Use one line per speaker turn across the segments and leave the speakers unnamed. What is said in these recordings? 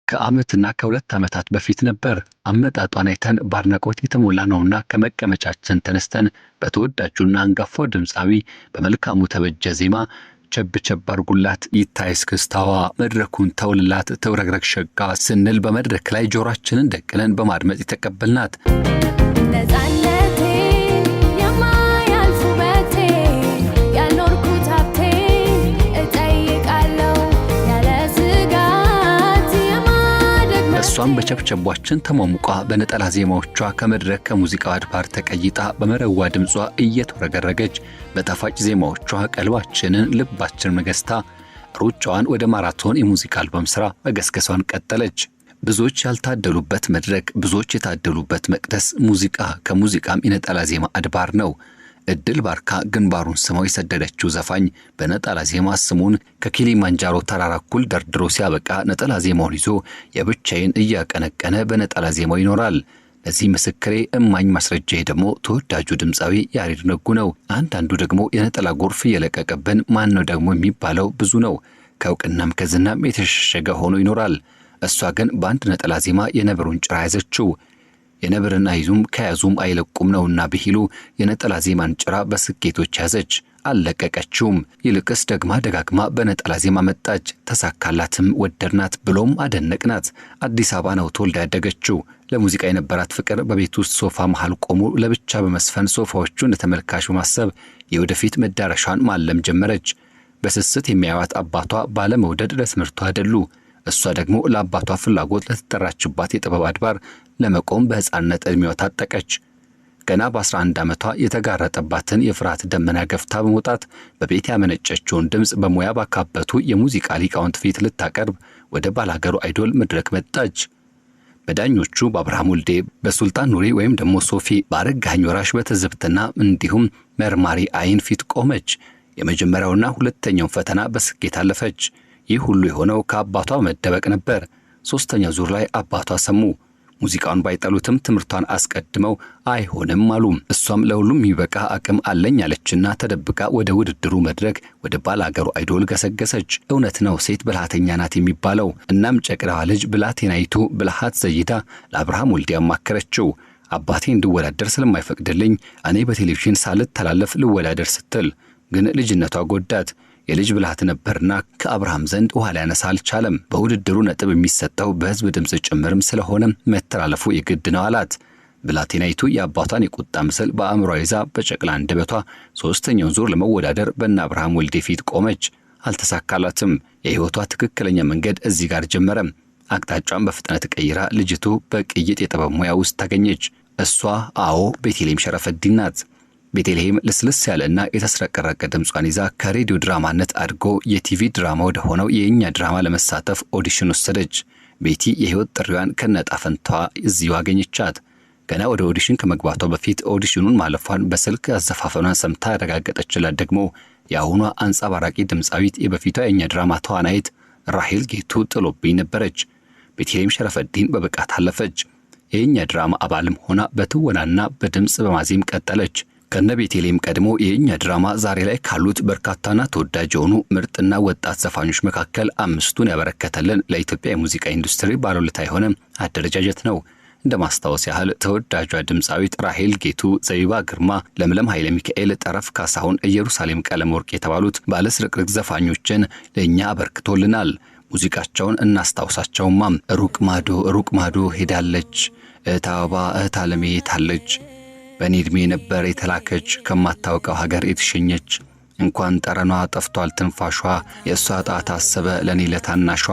ከዓመትና ከሁለት ዓመታት በፊት ነበር። አመጣጧን አይተን ባድናቆት የተሞላ ነውና ከመቀመጫችን ተነስተን በተወዳጁና አንጋፋው ድምፃዊ በመልካሙ ተበጀ ዜማ ቸብ ቸብ አርጉላት ይታይ እስክስታዋ መድረኩን ተውልላት ተውረግረግ ሸጋ ስንል በመድረክ ላይ ጆሮአችንን ደቅነን በማድመጥ የተቀበልናት
ነፃነቴ የማያልፍ ውበቴ ያልኖርኩት ሀብቴ እጠይቃለሁ ያለ ስጋት የማደግ
እሷም በቸብቸቧችን ተሟሙቋ በነጠላ ዜማዎቿ ከመድረክ ከሙዚቃው አድባር ተቀይጣ በመረዋ ድምጿ እየተወረገረገች በጣፋጭ ዜማዎቿ ቀልባችንን ልባችንን ገዝታ ሩጫዋን ወደ ማራቶን የሙዚቃ አልበም ሥራ መገስገሷን ቀጠለች። ብዙዎች ያልታደሉበት መድረክ፣ ብዙዎች የታደሉበት መቅደስ ሙዚቃ ከሙዚቃም የነጠላ ዜማ አድባር ነው። እድል ባርካ ግንባሩን ስመው የሰደደችው ዘፋኝ በነጠላ ዜማ ስሙን ከኪሊማንጃሮ ተራራ እኩል ደርድሮ ሲያበቃ ነጠላ ዜማውን ይዞ የብቻዬን እያቀነቀነ በነጠላ ዜማው ይኖራል። ለዚህ ምስክሬ እማኝ ማስረጃዬ ደግሞ ተወዳጁ ድምፃዊ ያሬድ ነጉ ነው። አንዳንዱ ደግሞ የነጠላ ጎርፍ እየለቀቀብን ማን ነው ደግሞ የሚባለው ብዙ ነው። ከእውቅናም ከዝናም የተሸሸገ ሆኖ ይኖራል። እሷ ግን በአንድ ነጠላ ዜማ የነብሩን ጭራ ያዘችው። የነብርና ይዙም ከያዙም አይለቁም ነውና ብሂሉ የነጠላ ዜማን ጭራ በስኬቶች ያዘች፣ አልለቀቀችውም። ይልቅስ ደግማ ደጋግማ በነጠላ ዜማ መጣች። ተሳካላትም፣ ወደድናት ብሎም አደነቅናት። አዲስ አበባ ነው ተወልዳ ያደገችው። ለሙዚቃ የነበራት ፍቅር በቤት ውስጥ ሶፋ መሃል ቆሞ ለብቻ በመስፈን ሶፋዎቹን ለተመልካቹ ማሰብ የወደፊት መዳረሻን ማለም ጀመረች። በስስት የሚያዩት አባቷ ባለመውደድ ለትምህርቷ አይደሉ። እሷ ደግሞ ለአባቷ ፍላጎት ለተጠራችባት የጥበብ አድባር ለመቆም በሕፃንነት ዕድሜዋ ታጠቀች። ገና በ11 ዓመቷ የተጋረጠባትን የፍርሃት ደመና ገፍታ በመውጣት በቤት ያመነጨችውን ድምፅ በሙያ ባካበቱ የሙዚቃ ሊቃውንት ፊት ልታቀርብ ወደ ባላገሩ አይዶል መድረክ መጣች። በዳኞቹ በአብርሃም ወልዴ፣ በሱልጣን ኑሪ ወይም ደግሞ ሶፊ፣ በአረጋኸኝ ወራሽ በትዝብትና እንዲሁም መርማሪ አይን ፊት ቆመች። የመጀመሪያውና ሁለተኛው ፈተና በስኬት አለፈች። ይህ ሁሉ የሆነው ከአባቷ መደበቅ ነበር። ሶስተኛው ዙር ላይ አባቷ ሰሙ። ሙዚቃውን ባይጠሉትም ትምህርቷን አስቀድመው አይሆንም አሉ። እሷም ለሁሉም የሚበቃ አቅም አለኝ አለችና ተደብቃ ወደ ውድድሩ መድረክ ወደ ባላገሩ አይዶል ገሰገሰች። እውነት ነው ሴት ብልሃተኛ ናት የሚባለው። እናም ጨቅላዋ ልጅ ብላቴናይቱ ብልሃት ዘይዳ ለአብርሃም ወልዴ አማከረችው። አባቴ እንድወዳደር ስለማይፈቅድልኝ እኔ በቴሌቪዥን ሳልተላለፍ ልወዳደር ስትል ግን ልጅነቷ ጎዳት። የልጅ ብልሃት ነበርና ከአብርሃም ዘንድ ውሃ ሊያነሳ አልቻለም። በውድድሩ ነጥብ የሚሰጠው በሕዝብ ድምፅ ጭምርም ስለሆነ መተላለፉ የግድ ነው አላት። ብላቴናይቱ የአባቷን የቁጣ ምስል በአእምሯ ይዛ በጨቅላ አንደበቷ ሦስተኛውን ዙር ለመወዳደር በእነ አብርሃም ወልዴ ፊት ቆመች። አልተሳካላትም። የሕይወቷ ትክክለኛ መንገድ እዚህ ጋር ጀመረ። አቅጣጫን በፍጥነት ቀይራ ልጅቱ በቅይጥ የጥበብ ሙያ ውስጥ ታገኘች። እሷ ቤተልሔም ሸረፈዲን ናት። ቤተልሔም ልስልስ ያለና የተስረቀረቀ ድምጿን ይዛ ከሬዲዮ ድራማነት አድጎ የቲቪ ድራማ ወደ ሆነው የእኛ ድራማ ለመሳተፍ ኦዲሽን ወሰደች። ቤቲ የሕይወት ጥሪዋን ከነጣፈንቷ እዚሁ አገኘቻት። ገና ወደ ኦዲሽን ከመግባቷ በፊት ኦዲሽኑን ማለፏን በስልክ አዘፋፈኗን ሰምታ ያረጋገጠችላት ደግሞ የአሁኗ አንጸባራቂ ድምፃዊት የበፊቷ የእኛ ድራማ ተዋናይት ራሄል ጌቱ ጥሎብኝ ነበረች። ቤተልሔም ሸረፈዲን በብቃት አለፈች። የእኛ ድራማ አባልም ሆና በትወናና በድምፅ በማዜም ቀጠለች። ከነ ቤተልሔም ቀድሞ የእኛ ድራማ ዛሬ ላይ ካሉት በርካታና ተወዳጅ የሆኑ ምርጥና ወጣት ዘፋኞች መካከል አምስቱን ያበረከተልን ለኢትዮጵያ የሙዚቃ ኢንዱስትሪ ባለውለታ የሆነ አደረጃጀት ነው። እንደ ማስታወስ ያህል ተወዳጇ ድምፃዊት ራሄል ጌቱ፣ ዘቢባ ግርማ፣ ለምለም ኃይለ ሚካኤል፣ ጠረፍ ካሳሁን፣ ኢየሩሳሌም ቀለመወርቅ የተባሉት ባለስርቅርቅ ዘፋኞችን ለእኛ አበርክቶልናል። ሙዚቃቸውን እናስታውሳቸውማ። ሩቅ ማዶ ሄዳለች፣ እህት አበባ እህት ዓለሜ ታለች፣ በእኔ ዕድሜ ነበር የተላከች፣ ከማታውቀው ሀገር የተሸኘች፣ እንኳን ጠረኗ ጠፍቷል ትንፋሿ፣ የእሷ ዕጣ ታሰበ ለእኔ ለታናሿ፣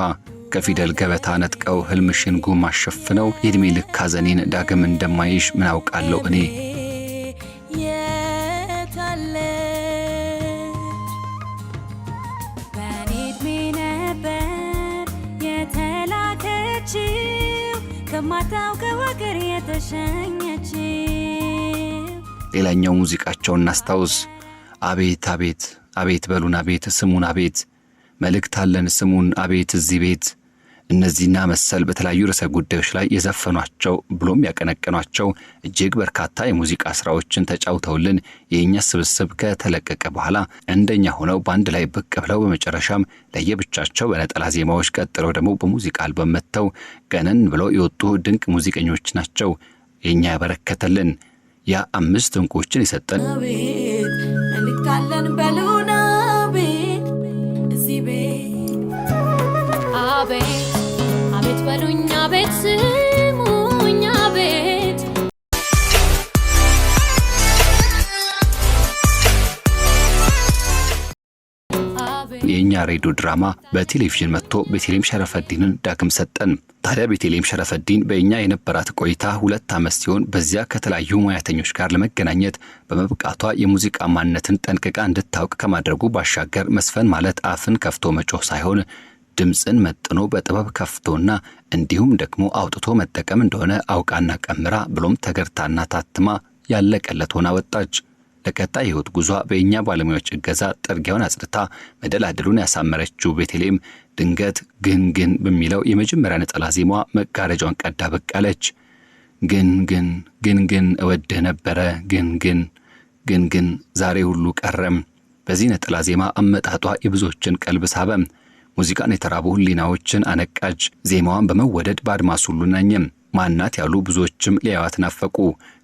ከፊደል ገበታ ነጥቀው ሕልምሽን ጉም አሸፍነው፣ የዕድሜ ልክ ሐዘኔን ዳግም እንደማይሽ ምን አውቃለሁ እኔ።
በእኔ ዕድሜ ነበር የተላከችው፣ ከማታውቀው ሀገር የተሸኘችው።
ሌላኛው ሙዚቃቸውን እናስታውስ። አቤት አቤት አቤት በሉን አቤት ስሙን አቤት፣ መልእክት አለን ስሙን አቤት እዚህ ቤት፣ እነዚህና መሰል በተለያዩ ርዕሰ ጉዳዮች ላይ የዘፈኗቸው ብሎም ያቀነቀኗቸው እጅግ በርካታ የሙዚቃ ስራዎችን ተጫውተውልን የኛ ስብስብ ከተለቀቀ በኋላ እንደኛ ሆነው ባንድ ላይ ብቅ ብለው በመጨረሻም ለየብቻቸው በነጠላ ዜማዎች ቀጥለው ደግሞ በሙዚቃ አልበም መተው ገነን ብለው የወጡ ድንቅ ሙዚቀኞች ናቸው የኛ ያበረከተልን ያ 5 እንቁዎችን የሰጠን
እንካለን በሉና ቤት እዚህ ቤት አቤት በሉኛ ቤት ስሙኛ ቤት
የኛ ሬዲዮ ድራማ በቴሌቪዥን መጥቶ ቤተልሔም ሸረፈዲንን ዳግም ሰጠን። ታዲያ ቤተልሔም ሸረፈዲን በእኛ የነበራት ቆይታ 2 ዓመት ሲሆን በዚያ ከተለያዩ ሙያተኞች ጋር ለመገናኘት በመብቃቷ የሙዚቃ ማንነትን ጠንቅቃ እንድታውቅ ከማድረጉ ባሻገር መስፈን ማለት አፍን ከፍቶ መጮህ ሳይሆን ድምጽን መጥኖ በጥበብ ከፍቶና እንዲሁም ደግሞ አውጥቶ መጠቀም እንደሆነ አውቃና ቀምራ ብሎም ተገርታና ታትማ ያለቀለት ሆና ወጣች። ለቀጣይ ህይወት ጉዟ በእኛ ባለሙያዎች እገዛ ጥርጊያውን አጽድታ መደላድሉን ያሳመረችው ቤተልሔም ድንገት ግን በሚለው የመጀመሪያ ነጠላ ዜማዋ መጋረጃውን ቀዳ ብቅ አለች። ግን እወድህ ነበረ ግን ዛሬ ሁሉ ቀረም። በዚህ ነጠላ ዜማ አመጣጧ የብዙዎችን ቀልብ ሳበም። ሙዚቃን የተራቡ ህሊናዎችን አነቃጅ። ዜማዋን በመወደድ በአድማስ ሁሉ ናኘም። ማናት ያሉ ብዙዎችም ሊያዩት ናፈቁ።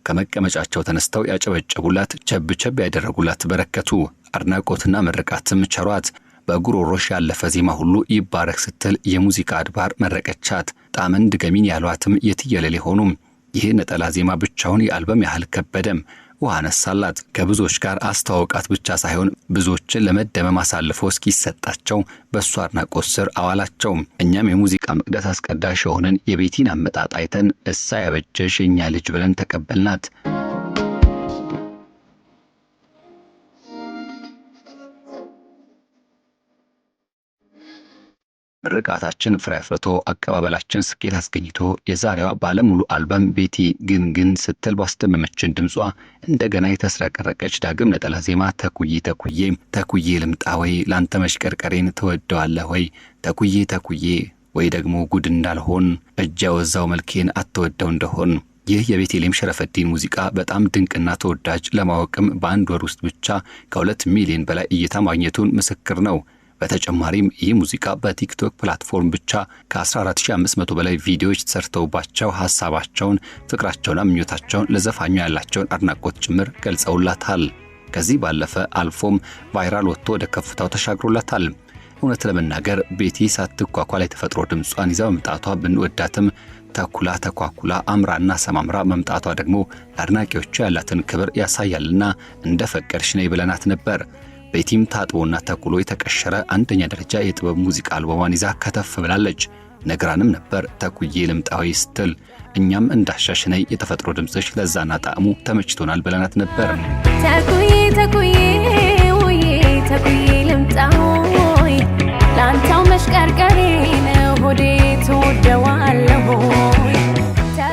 ከመቀመጫቸው ተነስተው ያጨበጨቡላት ቸብቸብ ያደረጉላት በረከቱ። አድናቆትና ምርቃትም ቸሯት። በጉሮሮሽ ያለፈ ዜማ ሁሉ ይባረክ ስትል የሙዚቃ አድባር መረቀቻት። ጣመን ድገሚን ያሏትም የትየለሌ ሆኑም። ይህ ነጠላ ዜማ ብቻውን የአልበም ያህል ከበደም። ውሃ ነሳላት። ከብዙዎች ጋር አስተዋውቃት ብቻ ሳይሆን ብዙዎችን ለመደመም አሳልፎ እስኪሰጣቸው በእሷ አድናቆት ስር አዋላቸው። እኛም የሙዚቃ መቅደስ አስቀዳሽ የሆንን የቤቲን አመጣጥ አይተን እሳ ያበጀሽ የኛ ልጅ ብለን ተቀበልናት። ምርቃታችን ፍሬ አፍርቶ አቀባበላችን ስኬት አስገኝቶ የዛሬዋ ባለሙሉ አልበም ቤቲ ግን ስትል ባስደመመችን ድምጿ እንደገና የተስረቀረቀች ዳግም ነጠላ ዜማ ተኩዬ ልምጣ ወይ ላንተ መሽቀርቀሬን ትወደዋለህ ወይ ተኩዬ ወይ ደግሞ ጉድ እንዳልሆን እጅ ያወዛው መልኬን አትወደው እንደሆን። ይህ የቤተልሔም ሸረፈዲን ሙዚቃ በጣም ድንቅና ተወዳጅ ለማወቅም በአንድ ወር ውስጥ ብቻ ከ2 ሚሊዮን በላይ እይታ ማግኘቱን ምስክር ነው። በተጨማሪም ይህ ሙዚቃ በቲክቶክ ፕላትፎርም ብቻ ከ14500 በላይ ቪዲዮዎች ተሰርተውባቸው ሐሳባቸውን፣ ፍቅራቸውና ምኞታቸውን ለዘፋኙ ያላቸውን አድናቆት ጭምር ገልጸውላታል። ከዚህ ባለፈ አልፎም ቫይራል ወጥቶ ወደ ከፍታው ተሻግሮላታል። እውነት ለመናገር ቤቲ ሳትኳኳል የተፈጥሮ ድምጿን ይዛ መምጣቷ ብንወዳትም ተኳኩላ አምራና ሰማምራ መምጣቷ ደግሞ ለአድናቂዎቿ ያላትን ክብር ያሳያልና እንደፈቀድሽ ነይ ብለናት ነበር። ቤቲም ታጥቦና ተኩሎ የተቀሸረ አንደኛ ደረጃ የጥበብ ሙዚቃ አልበሟን ይዛ ከተፍ ብላለች። ነግራንም ነበር ተኩዬ ልምጣዊ ስትል። እኛም እንዳሻሽነይ የተፈጥሮ ድምጽሽ ለዛና ጣዕሙ ተመችቶናል ብለናት ነበር።
ተኩዬ ልምጣዊ ላንተው መሽቀርቀሬ ነው ሆዴ ትወደዋለሁ።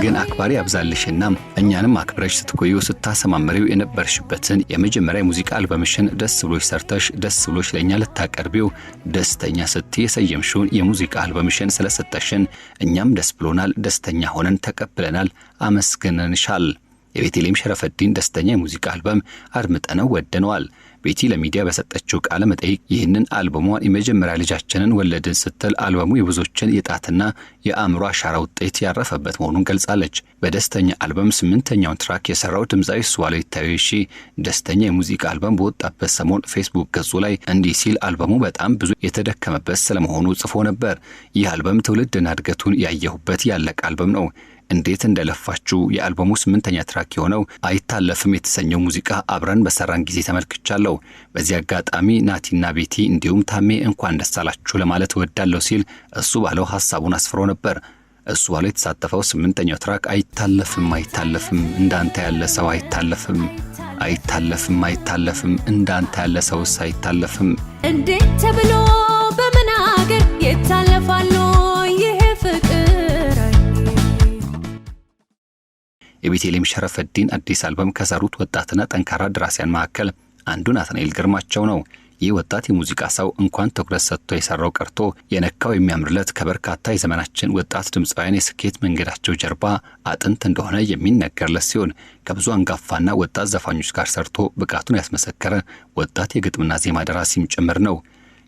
ግን አክባሪ አብዛልሽና እኛንም አክብረሽ ስትቆዩ ስታሰማምሪው የነበርሽበትን የመጀመሪያ ሙዚቃ አልበምሽን ደስ ብሎሽ ሰርተሽ ደስ ብሎሽ ለኛ ልታቀርቢው ደስተኛ ስትይ የሰየምሽውን የሙዚቃ አልበምሽን ስለሰጠሽን እኛም ደስ ብሎናል። ደስተኛ ሆነን ተቀብለናል። አመስግነንሻል። የቤተልሔም ሸረፈዲን ደስተኛ የሙዚቃ አልበም አድምጠነው ወደነዋል። ቤቲ ለሚዲያ በሰጠችው ቃለ መጠይቅ ይህንን አልበሟን የመጀመሪያ ልጃችንን ወለድን ስትል አልበሙ የብዙዎችን የጣትና የአእምሮ አሻራ ውጤት ያረፈበት መሆኑን ገልጻለች። በደስተኛ አልበም 8ኛውን ትራክ የሰራው ድምጻዊ እሱባለው ይታየሽ ደስተኛ የሙዚቃ አልበም በወጣበት ሰሞን ፌስቡክ ገጹ ላይ እንዲህ ሲል አልበሙ በጣም ብዙ የተደከመበት ስለመሆኑ ጽፎ ነበር። ይህ አልበም ትውልድና እድገቱን ያየሁበት ያለቀ አልበም ነው። እንዴት እንደለፋችሁ የአልበሙ 8ኛ ትራክ የሆነው አይታለፍም የተሰኘው ሙዚቃ አብረን በሰራን ጊዜ ተመልክቻለሁ። በዚህ አጋጣሚ ናቲና ቤቲ እንዲሁም ታሜ እንኳን ደስ አላችሁ ለማለት እወዳለሁ ሲል እሱ ባለው ሐሳቡን አስፍሮ ነበር። እሱ ባለው የተሳተፈው 8ኛው ትራክ አይታለፍም እንዳንተ ያለ ሰው አይታለፍም እንዳንተ ያለ ሰውስ አይታለፍም።
እንዴት ተብሎ በምን ሀገር ይታለፋል ይሄ ፍቅር?
የቤተልሔም ሸረፈዲን አዲስ አልበም ከሰሩት ወጣትና ጠንካራ ደራሲያን መካከል አንዱ ናትናኤል ግርማቸው ነው። ይህ ወጣት የሙዚቃ ሰው እንኳን ትኩረት ሰጥቶ የሰራው ቀርቶ የነካው የሚያምርለት ከበርካታ የዘመናችን ወጣት ድምፃውያን የስኬት መንገዳቸው ጀርባ አጥንት እንደሆነ የሚነገርለት ሲሆን ከብዙ አንጋፋና ወጣት ዘፋኞች ጋር ሰርቶ ብቃቱን ያስመሰከረ ወጣት የግጥምና ዜማ ደራሲም ጭምር ነው።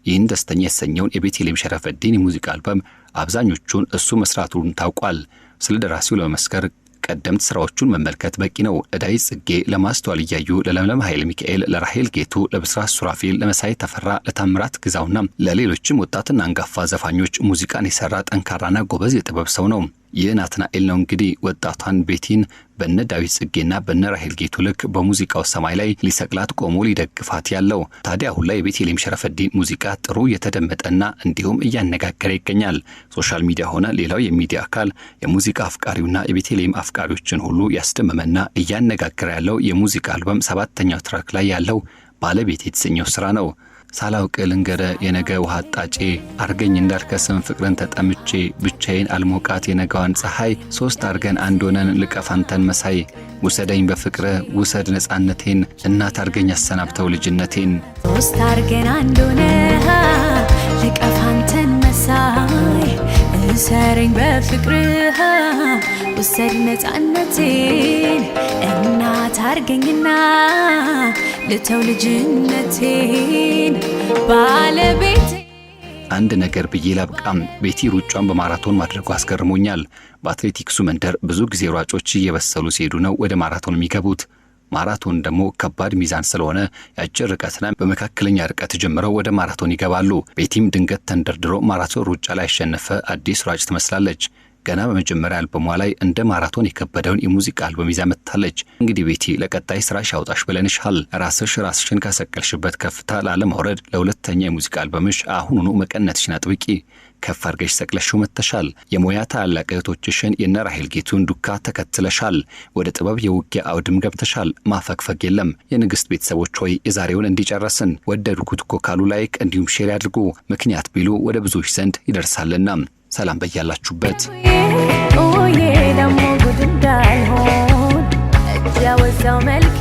ይህን ደስተኛ የተሰኘውን የቤተልሔም ሸረፈዲን የሙዚቃ አልበም አብዛኞቹን እሱ መስራቱን ታውቋል። ስለ ደራሲው ለመመስከር ቀደምት ስራዎቹን መመልከት በቂ ነው። ለዳዊት ጽጌ፣ ለማስተዋል እያዩ፣ ለለምለም ኃይለ ሚካኤል፣ ለራሄል ጌቱ፣ ለብስራት ሱራፌል፣ ለመሳይ ተፈራ፣ ለታምራት ግዛውና ለሌሎችም ወጣትና አንጋፋ ዘፋኞች ሙዚቃን የሰራ ጠንካራና ጎበዝ የጥበብ ሰው ነው። ይህ ናትናኤል ነው እንግዲህ ወጣቷን ቤቲን በነ ዳዊት ጽጌና በነ ራሄል ጌቱ ልክ በሙዚቃው ሰማይ ላይ ሊሰቅላት ቆሞ ሊደግፋት ያለው። ታዲያ አሁን ላይ የቤተልሔም ሸረፈዲን ሙዚቃ ጥሩ የተደመጠና እንዲሁም እያነጋገረ ይገኛል። ሶሻል ሚዲያ ሆነ ሌላው የሚዲያ አካል የሙዚቃ አፍቃሪውና የቤተልሔም አፍቃሪዎችን ሁሉ ያስደመመና እያነጋገረ ያለው የሙዚቃ አልበም 7ኛው ትራክ ላይ ያለው ባለቤት የተሰኘው ስራ ነው። ሳላውቅ ልንገረ የነገ ውሃ አጣጬ አርገኝ እንዳልከስም ፍቅርን ተጠምቼ ብቻዬን አልሞቃት የነገዋን ፀሐይ 3 አርገን አንድ ሆነን ልቀፋንተን መሳይ ውሰደኝ በፍቅር ውሰድ ነፃነቴን እናት አርገኝ አሰናብተው ልጅነቴን
3 አርገን አንድ ሆነን ልቀፋንተን መሳይ እሰረኝ በፍቅር ውሰድ ነፃነቴን እናት አርገኝና ልተው ልጅነቴን ባለቤቴ።
አንድ ነገር ብዬ ላብቃም። ቤቲ ሩጫን በማራቶን ማድረጉ አስገርሞኛል። በአትሌቲክሱ መንደር ብዙ ጊዜ ሯጮች እየበሰሉ ሲሄዱ ነው ወደ ማራቶን የሚገቡት። ማራቶን ደግሞ ከባድ ሚዛን ስለሆነ የአጭር ርቀትና በመካከለኛ ርቀት ጀምረው ወደ ማራቶን ይገባሉ። ቤቲም ድንገት ተንደርድሮ ማራቶን ሩጫ ላይ ያሸነፈ አዲስ ሯጭ ትመስላለች። ገና በመጀመሪያ አልበሟ ላይ እንደ ማራቶን የከበደውን የሙዚቃ አልበም ይዛ መጥታለች። እንግዲህ ቤቲ ለቀጣይ ስራሽ ያውጣሽ ብለንሻል። ራስሽን ካሰቀልሽበት ከፍታ ላለማውረድ ለሁለተኛ የሙዚቃ አልበምሽ አሁኑኑ መቀነትሽን አጥብቂ። ከፍ አድርገሽ ሰቅለሽው መጥተሻል። የሙያ ታላላቅ እህቶችሽን የነ ራሄል ጌቱን ዱካ ተከትለሻል። ወደ ጥበብ የውጊያ አውድም ገብተሻል። ማፈግፈግ የለም። የንግስት ቤተሰቦች ሆይ የዛሬውን እንዲጨረስን ወደድኩት እኮ ካሉ ላይክ እንዲሁም ሼር ያድርጉ። ምክንያት ቢሉ ወደ ብዙዎች ዘንድ ይደርሳልና። ሰላም በያላችሁበት።
ኦዬ ደሞ ጉድ እንዳልሆን እጅ ያወዛው መልኬ